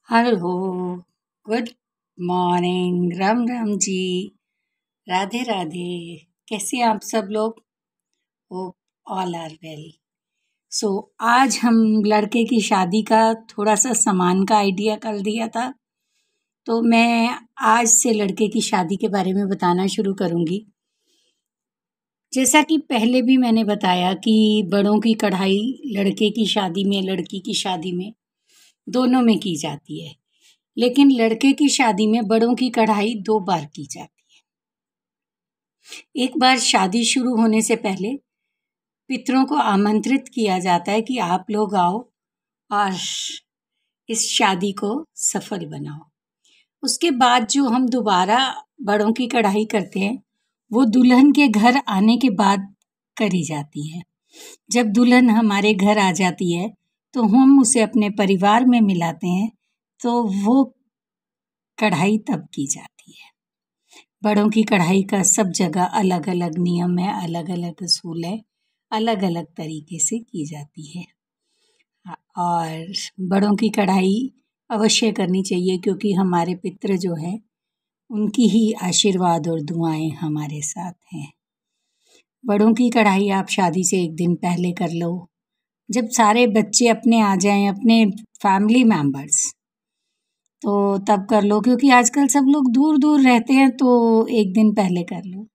Hello, good morning, Ram Ram ji, Radhe Radhe. कैसे हैं आप सब लोग? Hope all are well. So आज हम लड़के की शादी का थोड़ा सा सामान का आइडिया कर दिया था, तो मैं आज से लड़के की शादी के बारे में बताना शुरू करूँगी। जैसा कि पहले भी मैंने बताया कि बड़ों की कढ़ाई लड़के की शादी में, लड़की की शादी में, दोनों में की जाती है। लेकिन लड़के की शादी में बड़ों की कढ़ाई 2 बार की जाती है। एक बार शादी शुरू होने से पहले पितरों को आमंत्रित किया जाता है कि आप लोग आओ और इस शादी को सफल बनाओ। उसके बाद जो हम दोबारा बड़ों की कढ़ाई करते हैं, वो दुल्हन के घर आने के बाद करी जाती है। जब दुल्हन हमारे घर आ जाती है, तो हम उसे अपने परिवार में मिलाते हैं, तो वो कढ़ाई तब की जाती है। बड़ों की कढ़ाई का सब जगह अलग अलग नियम है, अलग अलग असूल है, अलग अलग तरीके से की जाती है। और बड़ों की कढ़ाई अवश्य करनी चाहिए, क्योंकि हमारे पितृ जो हैं उनकी ही आशीर्वाद और दुआएं हमारे साथ हैं। बड़ों की कढ़ाई आप शादी से एक दिन पहले कर लो, जब सारे बच्चे अपने आ जाएं, अपने फैमिली मेंबर्स, तो तब कर लो, क्योंकि आजकल सब लोग दूर दूर रहते हैं, तो एक दिन पहले कर लो।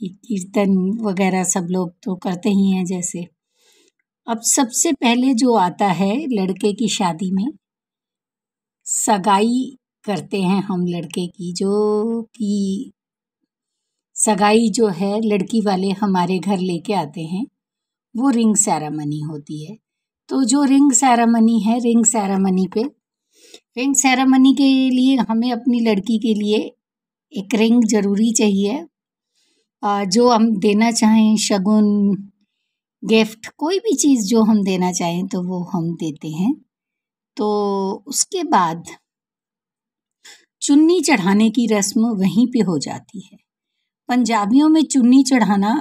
ये कीर्तन वगैरह सब लोग तो करते ही हैं जैसे। अब सबसे पहले जो आता है लड़के की शादी में, सगाई करते हैं हम लड़के की, जो कि सगाई जो है लड़की वाले हमारे घर लेके आते हैं, वो रिंग सेरेमनी होती है। तो जो रिंग सेरेमनी है, रिंग सेरेमनी के लिए हमें अपनी लड़की के लिए एक रिंग जरूरी चाहिए। जो हम देना चाहें, शगुन, गिफ्ट, कोई भी चीज़ जो हम देना चाहें तो वो हम देते हैं। तो उसके बाद चुन्नी चढ़ाने की रस्म वहीं पे हो जाती है। पंजाबियों में चुन्नी चढ़ाना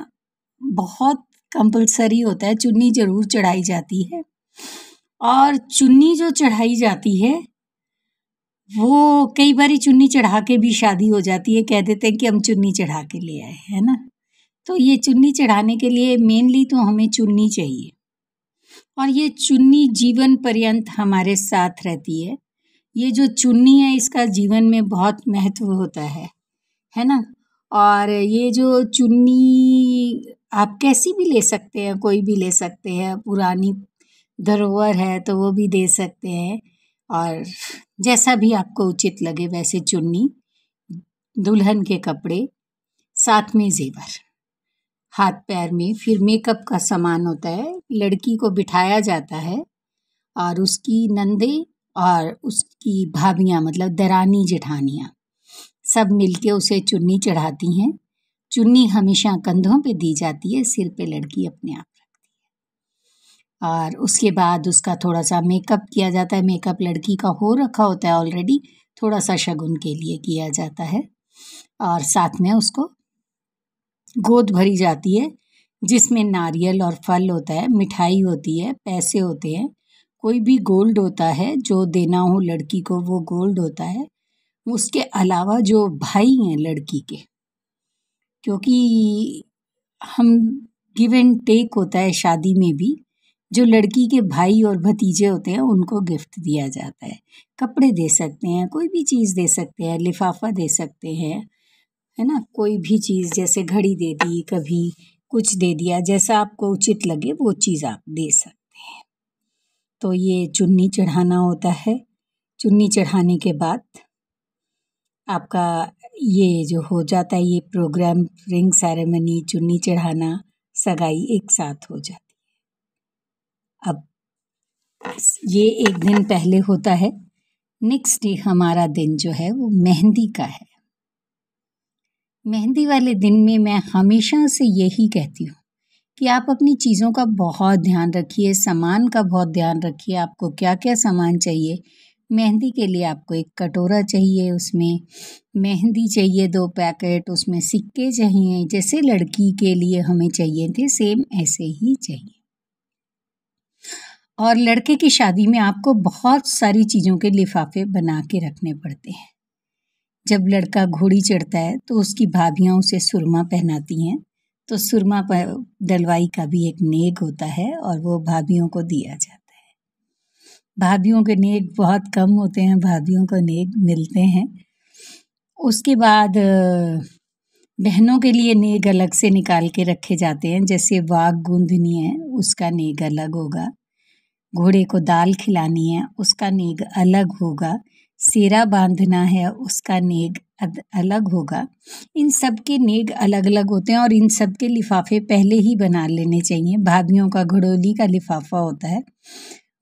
बहुत कंपलसरी होता है, चुन्नी जरूर चढ़ाई जाती है। और चुन्नी जो चढ़ाई जाती है, वो कई बारी चुन्नी चढ़ा के भी शादी हो जाती है। कह देते हैं कि हम चुन्नी चढ़ा के ले आए, है ना। तो ये चुन्नी चढ़ाने के लिए मेनली तो हमें चुन्नी चाहिए, और ये चुन्नी जीवन पर्यंत हमारे साथ रहती है। ये जो चुन्नी है, इसका जीवन में बहुत महत्व होता है ना। और ये जो चुन्नी आप कैसी भी ले सकते हैं, कोई भी ले सकते हैं, पुरानी धरोहर है तो वो भी दे सकते हैं, और जैसा भी आपको उचित लगे वैसे चुन्नी, दुल्हन के कपड़े, साथ में जेवर, हाथ पैर में, फिर मेकअप का सामान होता है। लड़की को बिठाया जाता है और उसकी नंदे और उसकी भाभियां, मतलब दरानी जेठानियां, सब मिलके उसे चुन्नी चढ़ाती हैं। चुन्नी हमेशा कंधों पे दी जाती है, सिर पे लड़की अपने आप रखती है। और उसके बाद उसका थोड़ा सा मेकअप किया जाता है। मेकअप लड़की का हो रखा होता है ऑलरेडी, थोड़ा सा शगुन के लिए किया जाता है। और साथ में उसको गोद भरी जाती है, जिसमें नारियल और फल होता है, मिठाई होती है, पैसे होते हैं, कोई भी गोल्ड होता है जो देना हो लड़की को, वो गोल्ड होता है। उसके अलावा जो भाई हैं लड़की के, क्योंकि हम गिव एंड टेक होता है शादी में भी, जो लड़की के भाई और भतीजे होते हैं उनको गिफ्ट दिया जाता है। कपड़े दे सकते हैं, कोई भी चीज़ दे सकते हैं, लिफाफा दे सकते हैं, है ना। कोई भी चीज़, जैसे घड़ी दे दी, कभी कुछ दे दिया, जैसा आपको उचित लगे वो चीज़ आप दे सकते हैं। तो ये चुन्नी चढ़ाना होता है। चुन्नी चढ़ाने के बाद आपका ये जो हो जाता है, ये प्रोग्राम, रिंग सेरेमनी, चुन्नी चढ़ाना, सगाई एक साथ हो जाती है। अब ये एक दिन पहले होता है। नेक्स्ट डे हमारा दिन जो है वो मेहंदी का है। मेहंदी वाले दिन में मैं हमेशा से यही कहती हूँ कि आप अपनी चीज़ों का बहुत ध्यान रखिए, सामान का बहुत ध्यान रखिए। आपको क्या क्या सामान चाहिए मेहंदी के लिए? आपको एक कटोरा चाहिए, उसमें मेहंदी चाहिए 2 पैकेट, उसमें सिक्के चाहिए, जैसे लड़की के लिए हमें चाहिए थे सेम ऐसे ही चाहिए। और लड़के की शादी में आपको बहुत सारी चीज़ों के लिफाफे बना के रखने पड़ते हैं। जब लड़का घोड़ी चढ़ता है तो उसकी भाभियाँ उसे सुरमा पहनाती हैं, तो सुरमा डलवाई का भी एक नेग होता है और वो भाभियों को दिया जाता है। भाभियों के नेग बहुत कम होते हैं, भाभियों को नेग मिलते हैं। उसके बाद बहनों के लिए नेग अलग से निकाल के रखे जाते हैं, जैसे वाग गूंदनी है उसका नेग अलग होगा, घोड़े को दाल खिलानी है उसका नेग अलग होगा, सेरा बांधना है उसका नेग अलग होगा। इन सब के नेग अलग अलग होते हैं और इन सब के लिफाफे पहले ही बना लेने चाहिए। भाभियों का घड़ोली का लिफाफा होता है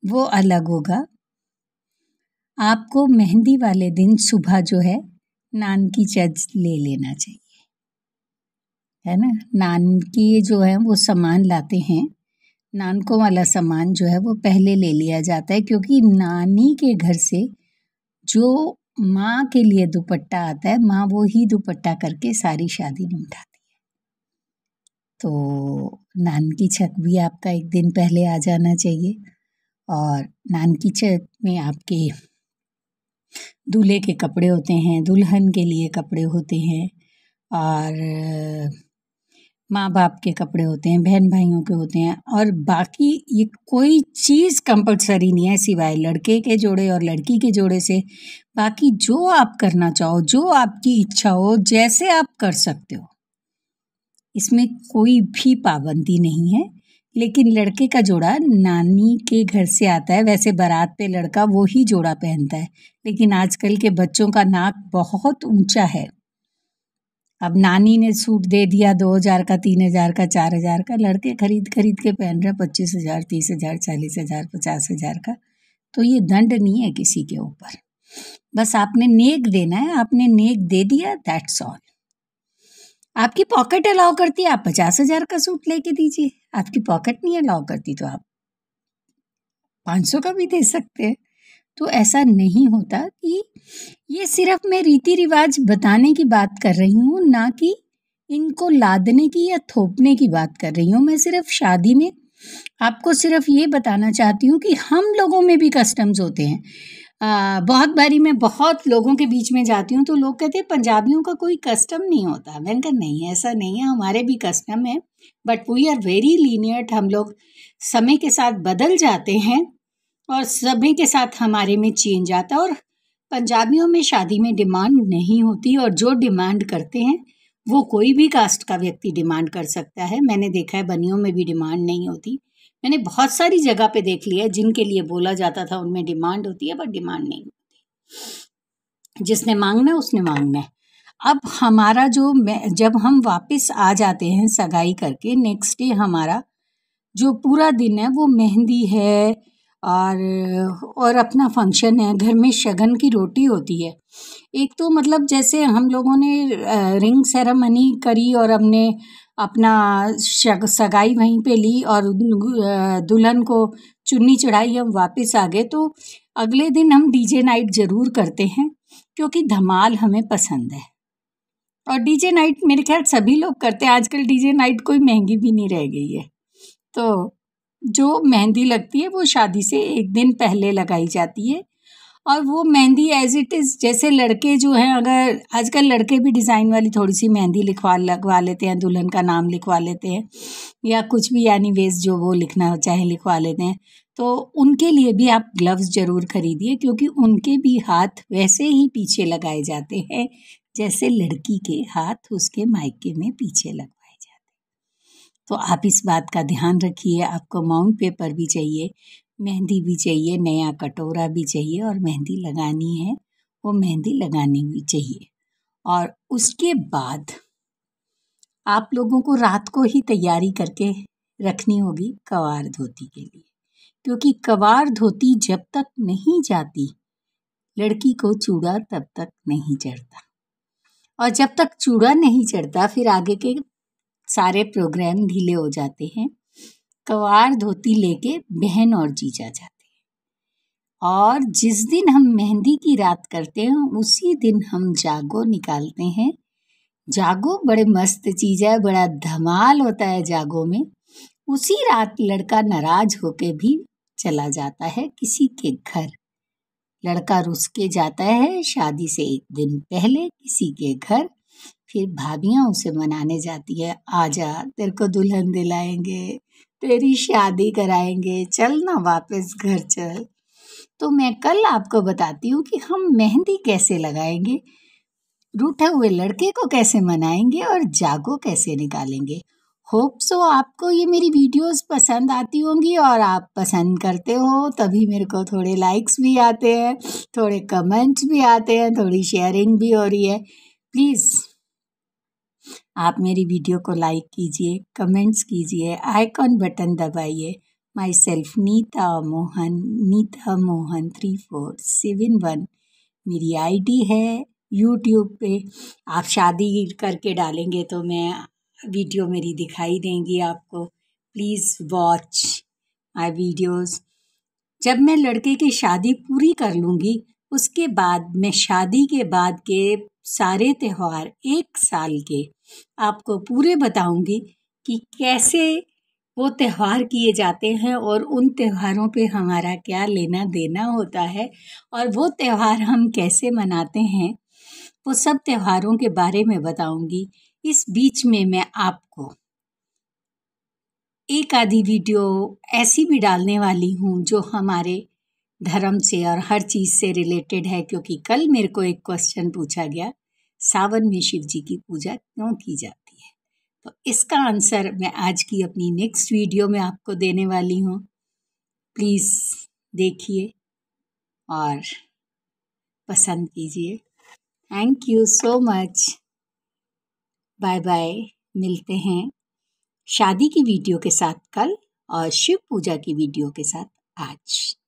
वो अलग होगा। आपको मेहंदी वाले दिन सुबह जो है नान की चज ले लेना चाहिए, है ना। नान की जो है वो सामान लाते हैं, नानकों वाला सामान जो है वो पहले ले लिया जाता है, क्योंकि नानी के घर से जो माँ के लिए दुपट्टा आता है, माँ वो ही दुपट्टा करके सारी शादी निमटाती है। तो नान की छत भी आपका एक दिन पहले आ जाना चाहिए। और नान की छत में आपके दूल्हे के कपड़े होते हैं, दुल्हन के लिए कपड़े होते हैं, और माँ बाप के कपड़े होते हैं, बहन भाइयों के होते हैं, और बाकी ये कोई चीज़ कंपल्सरी नहीं है सिवाय लड़के के जोड़े और लड़की के जोड़े से। बाकी जो आप करना चाहो, जो आपकी इच्छा हो, जैसे आप कर सकते हो, इसमें कोई भी पाबंदी नहीं है। लेकिन लड़के का जोड़ा नानी के घर से आता है, वैसे बारात पे लड़का वो ही जोड़ा पहनता है, लेकिन आजकल के बच्चों का नाक बहुत ऊंचा है। अब नानी ने सूट दे दिया 2000 का, 3000 का, 4000 का, लड़के खरीद के पहन रहे 25,000, 30,000, 40,000, 50,000 का। तो ये दंड नहीं है किसी के ऊपर, बस आपने नेक देना है, आपने नेक दे दिया, दैट्स ऑल। आपकी पॉकेट अलाउ करती है, आप 50,000 का सूट लेके दीजिए। आपकी पॉकेट नहीं अलाउ करती तो आप 500 का भी दे सकते हैं। तो ऐसा नहीं होता। कि ये सिर्फ मैं रीति रिवाज बताने की बात कर रही हूँ, ना कि इनको लादने की या थोपने की बात कर रही हूँ। मैं सिर्फ शादी में आपको सिर्फ ये बताना चाहती हूँ कि हम लोगों में भी कस्टम्स होते हैं। बहुत बारी मैं बहुत लोगों के बीच में जाती हूँ तो लोग कहते हैं पंजाबियों का कोई कस्टम नहीं होता। मैंने कहा नहीं, ऐसा नहीं है, हमारे भी कस्टम है, but we are very lenient. हम लोग समय के साथ बदल जाते हैं और समय के साथ हमारे में चेंज आता है। और पंजाबियों में शादी में डिमांड नहीं होती, और जो डिमांड करते हैं वो कोई भी कास्ट का व्यक्ति डिमांड कर सकता है। मैंने देखा है बनियों में भी डिमांड नहीं होती। मैंने बहुत सारी जगह पे देख लिया है, जिनके लिए बोला जाता था उनमें डिमांड होती है, बट डिमांड नहीं होती। जिसने मांगना है उसने मांगना है। अब हमारा जब हम वापस आ जाते हैं सगाई करके, नेक्स्ट डे हमारा जो पूरा दिन है वो मेहंदी है और अपना फंक्शन है। घर में शगन की रोटी होती है। एक तो मतलब जैसे हम लोगों ने रिंग सेरेमनी करी और हमने अपना सगाई वहीं पे ली और दुल्हन को चुन्नी चढ़ाई, हम वापस आ गए। तो अगले दिन हम डीजे नाइट ज़रूर करते हैं, क्योंकि धमाल हमें पसंद है। और डीजे नाइट मेरे ख्याल सभी लोग करते हैं। आजकल डीजे नाइट कोई महंगी भी नहीं रह गई है। तो जो मेहंदी लगती है वो शादी से एक दिन पहले लगाई जाती है। और वो मेहंदी एज इट इज़, जैसे लड़के जो हैं, अगर आजकल लड़के भी डिज़ाइन वाली थोड़ी सी मेहंदी लगवा लेते हैं, दुल्हन का नाम लिखवा लेते हैं या कुछ भी एनीवेज जो वो लिखना चाहे लिखवा लेते हैं। तो उनके लिए भी आप ग्लव्स ज़रूर खरीदिए, क्योंकि उनके भी हाथ वैसे ही पीछे लगाए जाते हैं जैसे लड़की के हाथ उसके मायके में पीछे लगवाए जाते हैं। तो आप इस बात का ध्यान रखिए। आपको माउंट पेपर भी चाहिए, मेहंदी भी चाहिए, नया कटोरा भी चाहिए, और मेहंदी लगानी है वो मेहंदी लगानी भी चाहिए। और उसके बाद आप लोगों को रात को ही तैयारी करके रखनी होगी कवार धोती के लिए, क्योंकि कवार धोती जब तक नहीं जाती लड़की को चूड़ा तब तक नहीं चढ़ता, और जब तक चूड़ा नहीं चढ़ता फिर आगे के सारे प्रोग्राम ढीले हो जाते हैं। कवार धोती लेके बहन और जीजा जाते हैं, और जिस दिन हम मेहंदी की रात करते हैं उसी दिन हम जागो निकालते हैं। जागो बड़े मस्त चीज़ है, बड़ा धमाल होता है जागो में। उसी रात लड़का नाराज होके भी चला जाता है किसी के घर। लड़का रुस के जाता है शादी से एक दिन पहले किसी के घर। फिर भाभियां उसे मनाने जाती है, आजा तेरे को दुल्हन दिलाएंगे, तेरी शादी कराएंगे, चल ना वापस घर चल। तो मैं कल आपको बताती हूँ कि हम मेहंदी कैसे लगाएंगे, रूठे हुए लड़के को कैसे मनाएंगे और जागो कैसे निकालेंगे। होप सो आपको ये मेरी वीडियोस पसंद आती होंगी और आप पसंद करते हो, तभी मेरे को थोड़े लाइक्स भी आते हैं, थोड़े कमेंट्स भी आते हैं, थोड़ी शेयरिंग भी हो रही है। प्लीज़ आप मेरी वीडियो को लाइक कीजिए, कमेंट्स कीजिए, आइकॉन बटन दबाइए। माई सेल्फ नीता मोहन 3471 मेरी आईडी है। यूट्यूब पे आप शादी करके डालेंगे तो मैं वीडियो मेरी दिखाई देंगी आपको। Please watch my videos. जब मैं लड़के की शादी पूरी कर लूँगी उसके बाद मैं शादी के बाद के सारे त्यौहार 1 साल के आपको पूरे बताऊँगी कि कैसे वो त्यौहार किए जाते हैं और उन त्योहारों पे हमारा क्या लेना देना होता है और वो त्यौहार हम कैसे मनाते हैं, वो सब त्योहारों के बारे में बताऊँगी। इस बीच में मैं आपको एक आधी वीडियो ऐसी भी डालने वाली हूँ जो हमारे धर्म से और हर चीज़ से रिलेटेड है, क्योंकि कल मेरे को एक क्वेश्चन पूछा गया, सावन में शिव जी की पूजा क्यों की जाती है। तो इसका आंसर मैं आज की अपनी नेक्स्ट वीडियो में आपको देने वाली हूँ। प्लीज़ देखिए और पसंद कीजिए। Thank you so much. Bye bye. मिलते हैं शादी की वीडियो के साथ कल और शिव पूजा की वीडियो के साथ आज।